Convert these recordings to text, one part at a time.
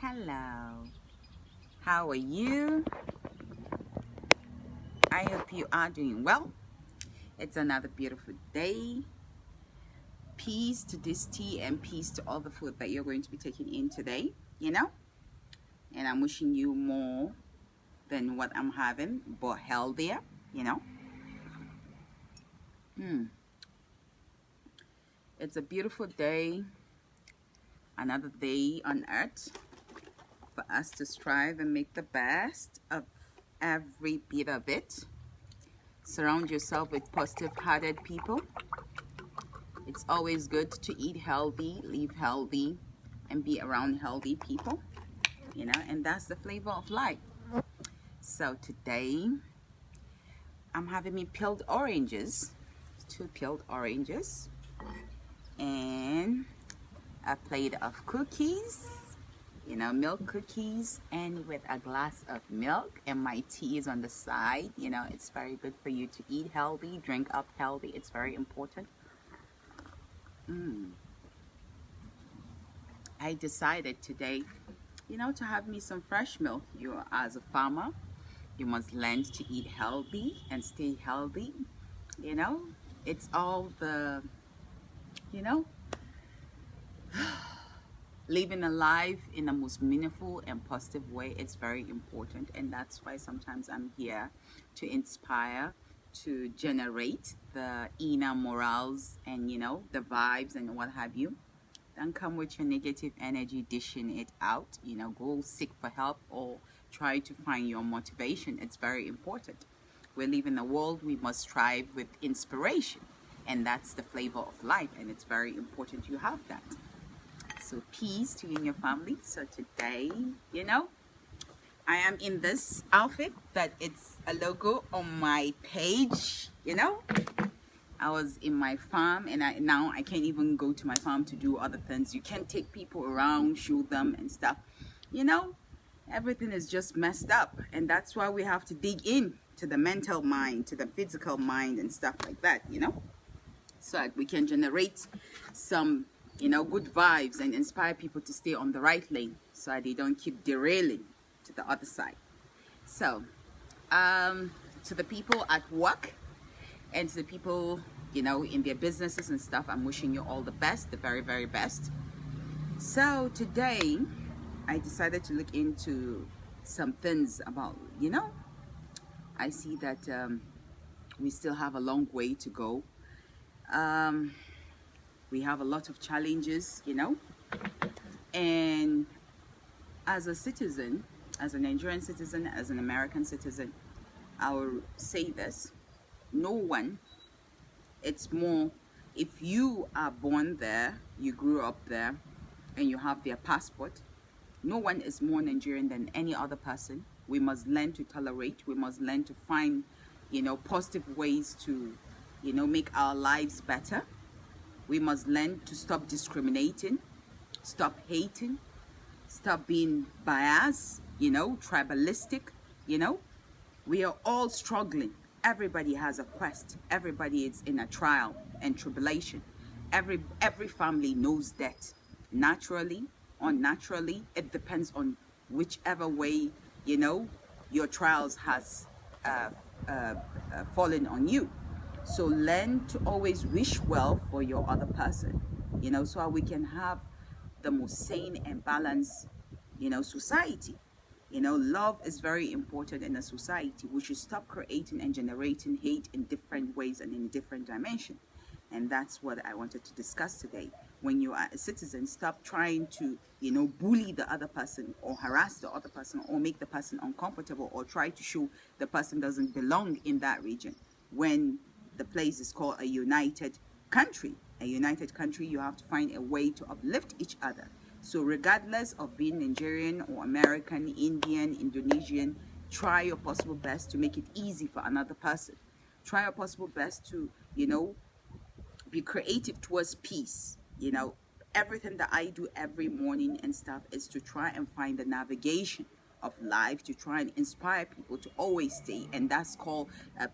Hello, how are you? I hope you are doing well. It's another beautiful day. Peace to this tea and peace to all the food that you're going to be taking in today, and I'm wishing you more than what I'm having, but healthier. It's a beautiful day, another day on earth for us to strive and make the best of every bit of it. Surround yourself with positive-hearted people. It's always good to eat healthy, live healthy, and be around healthy people, and that's the flavor of life. So today, I'm having me peeled oranges, 2 peeled oranges, and a plate of cookies, milk cookies, and with a glass of milk, and my tea is on the side. It's very good for you to eat healthy, drink up healthy. It's very important. I decided today, to have me some fresh milk. As a farmer, you must learn to eat healthy and stay healthy. It's all the, living a life in the most meaningful and positive way. It's very important, and that's why sometimes I'm here to inspire, to generate the inner morals and the vibes and what have you. Don't come with your negative energy dishing it out. Go seek for help or try to find your motivation. It's very important. We live in a world, we must strive with inspiration, and that's the flavor of life, and it's very important you have that. So peace to you and your family. So today, I am in this outfit that it's a logo on my page. I was in my farm, and now I can't even go to my farm to do other things. You can't take people around, show them and stuff. Everything is just messed up, and that's why we have to dig in to the mental mind, to the physical mind and stuff like that, so that we can generate some good vibes and inspire people to stay on the right lane so that they don't keep derailing to the other side. So to the people at work and to the people in their businesses and stuff, I'm wishing you all the best, the very, very best. So today I decided to look into some things about, I see that we still have a long way to go. We have a lot of challenges, and as a citizen, as a Nigerian citizen, as an American citizen, I will say this: no one, it's more, if you are born there, you grew up there, and you have their passport, no one is more Nigerian than any other person. We must learn to tolerate. We must learn to find, positive ways to, make our lives better. We must learn to stop discriminating, stop hating, stop being biased, tribalistic. We are all struggling. Everybody has a quest. Everybody is in a trial and tribulation. Every family knows that. Naturally, unnaturally, it depends on whichever way, your trials has fallen on you. So learn to always wish well for your other person, so we can have the most sane and balanced, society. Love is very important in a society. We should stop creating and generating hate in different ways and in different dimensions. And that's what I wanted to discuss today. When you are a citizen, stop trying to, bully the other person or harass the other person or make the person uncomfortable or try to show the person doesn't belong in that region. When the place is called a united country. A united country, you have to find a way to uplift each other. So regardless of being Nigerian or American, Indian, Indonesian, try your possible best to make it easy for another person. Try your possible best to, be creative towards peace. Everything that I do every morning and stuff is to try and find the navigation of life, to try and inspire people to always stay, and that's called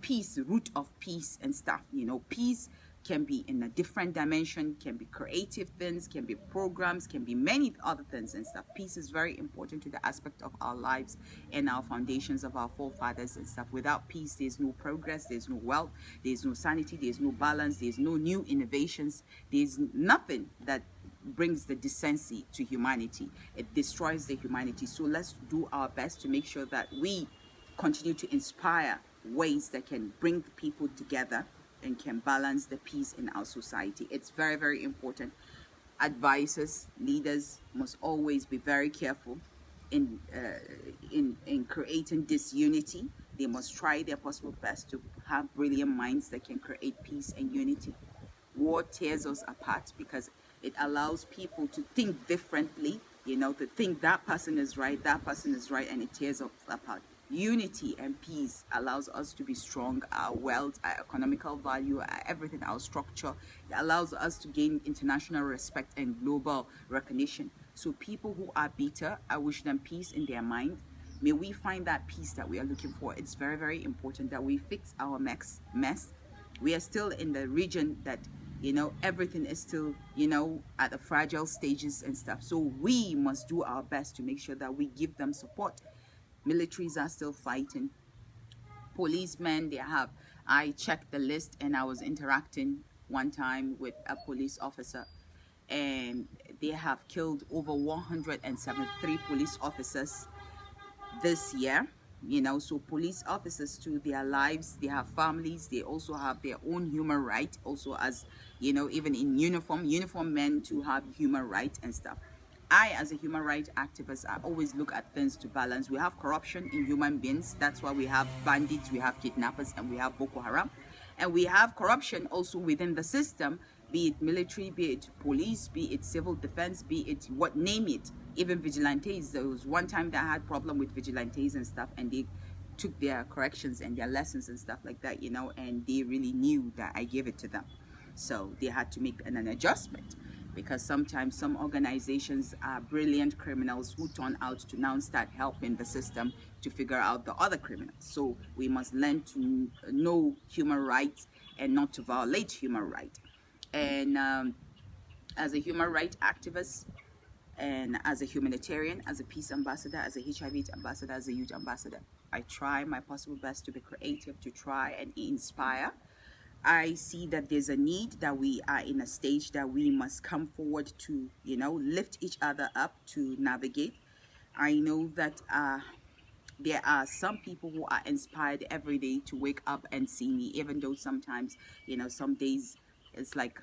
peace, root of peace and stuff. Peace can be in a different dimension, can be creative things, can be programs, can be many other things and stuff. Peace is very important to the aspect of our lives and our foundations of our forefathers and stuff. Without peace, there's no progress, there's no wealth, there's no sanity, there's no balance, there's no new innovations, there's nothing that brings the decency to humanity. It destroys the humanity. So let's do our best to make sure that we continue to inspire ways that can bring people together and can balance the peace in our society. It's very, very important. Advisors, leaders must always be very careful in creating disunity. They must try their possible best to have brilliant minds that can create peace and unity. War tears us apart because it allows people to think differently, to think that person is right, and it tears us apart. Unity and peace allows us to be strong, our wealth, our economical value, our everything, our structure. It allows us to gain international respect and global recognition. So people who are bitter, I wish them peace in their mind. May we find that peace that we are looking for. It's very, very important that we fix our mess. We are still in the region that, everything is still, at the fragile stages and stuff. So we must do our best to make sure that we give them support. Militaries are still fighting. Policemen, I checked the list and I was interacting one time with a police officer, and they have killed over 173 police officers this year. So police officers too, their lives, they have families, they also have their own human right, also as, even in uniform men to have human rights and stuff. I, as a human rights activist, I always look at things to balance. We have corruption in human beings. That's why we have bandits, we have kidnappers, and we have Boko Haram. And we have corruption also within the system, be it military, be it police, be it civil defense, be it name it. Even vigilantes. There was one time that I had problem with vigilantes and stuff, and they took their corrections and their lessons and stuff like that, and they really knew that I gave it to them. So they had to make an adjustment, because sometimes some organizations are brilliant criminals who turn out to now start helping the system to figure out the other criminals. So we must learn to know human rights and not to violate human rights. And as a human rights activist, and as a humanitarian, as a peace ambassador, as a HIV ambassador, as a youth ambassador, I try my possible best to be creative, to try and inspire. I see that there's a need, that we are in a stage that we must come forward to, lift each other up, to navigate. I know that there are some people who are inspired every day to wake up and see me, even though sometimes, some days it's like,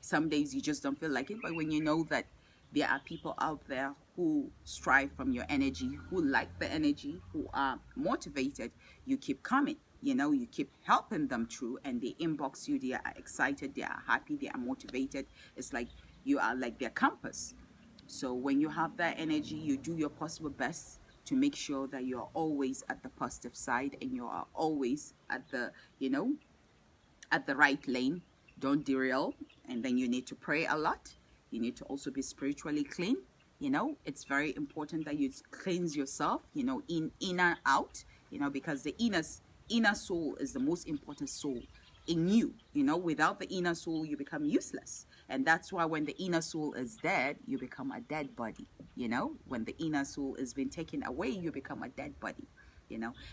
some days you just don't feel like it. But when you know that there are people out there who strive from your energy, who like the energy, who are motivated, you keep coming. You keep helping them through, and they inbox you, they are excited, they are happy, they are motivated. It's like you are like their compass. So when you have that energy, you do your possible best to make sure that you are always at the positive side, and you are always at the, at the right lane. Don't derail. And then you need to pray a lot. You need to also be spiritually clean. It's very important that you cleanse yourself, in and out, because the inner soul is the most important soul in you. Without the inner soul, you become useless. And that's why when the inner soul is dead, you become a dead body. When the inner soul is been taken away, you become a dead body.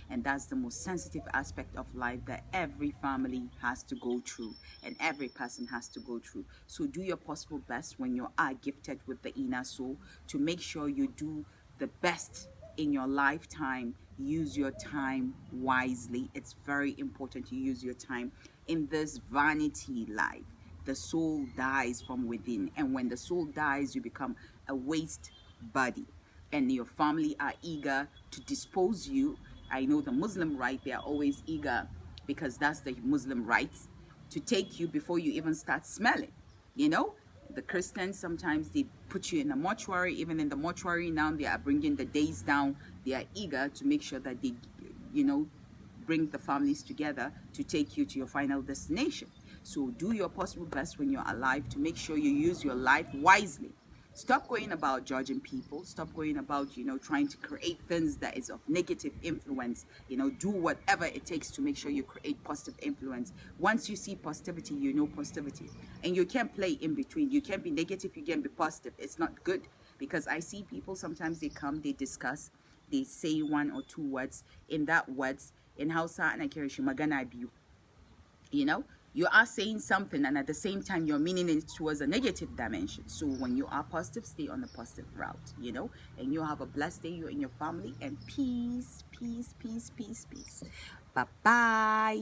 And that's the most sensitive aspect of life that every family has to go through, and every person has to go through. So do your possible best when you are gifted with the inner soul to make sure you do the best in your lifetime. Use your time wisely. It's very important you use your time in this vanity life. The soul dies from within, and when the soul dies, you become a waste body, and your family are eager to dispose you. I know the Muslim right, they are always eager, because that's the Muslim rights, to take you before you even start smelling. The Christians, sometimes they put you in a mortuary. Even in the mortuary now, they are bringing the days down. They are eager to make sure that they, bring the families together to take you to your final destination. So do your possible best when you're alive to make sure you use your life wisely. Stop going about judging people. Stop going about, trying to create things that is of negative influence. Do whatever it takes to make sure you create positive influence. Once you see positivity, you know positivity. And you can't play in between. You can't be negative, you can't be positive. It's not good. Because I see people, sometimes they come, they discuss, they say one or two words. In that words, in Hausa and Akirishi Magana Abiyu. You are saying something, and at the same time you're meaning it towards a negative dimension. So when you are positive, stay on the positive route, and you have a blessed day, you and your family, and peace, peace, peace, peace, peace. Bye bye.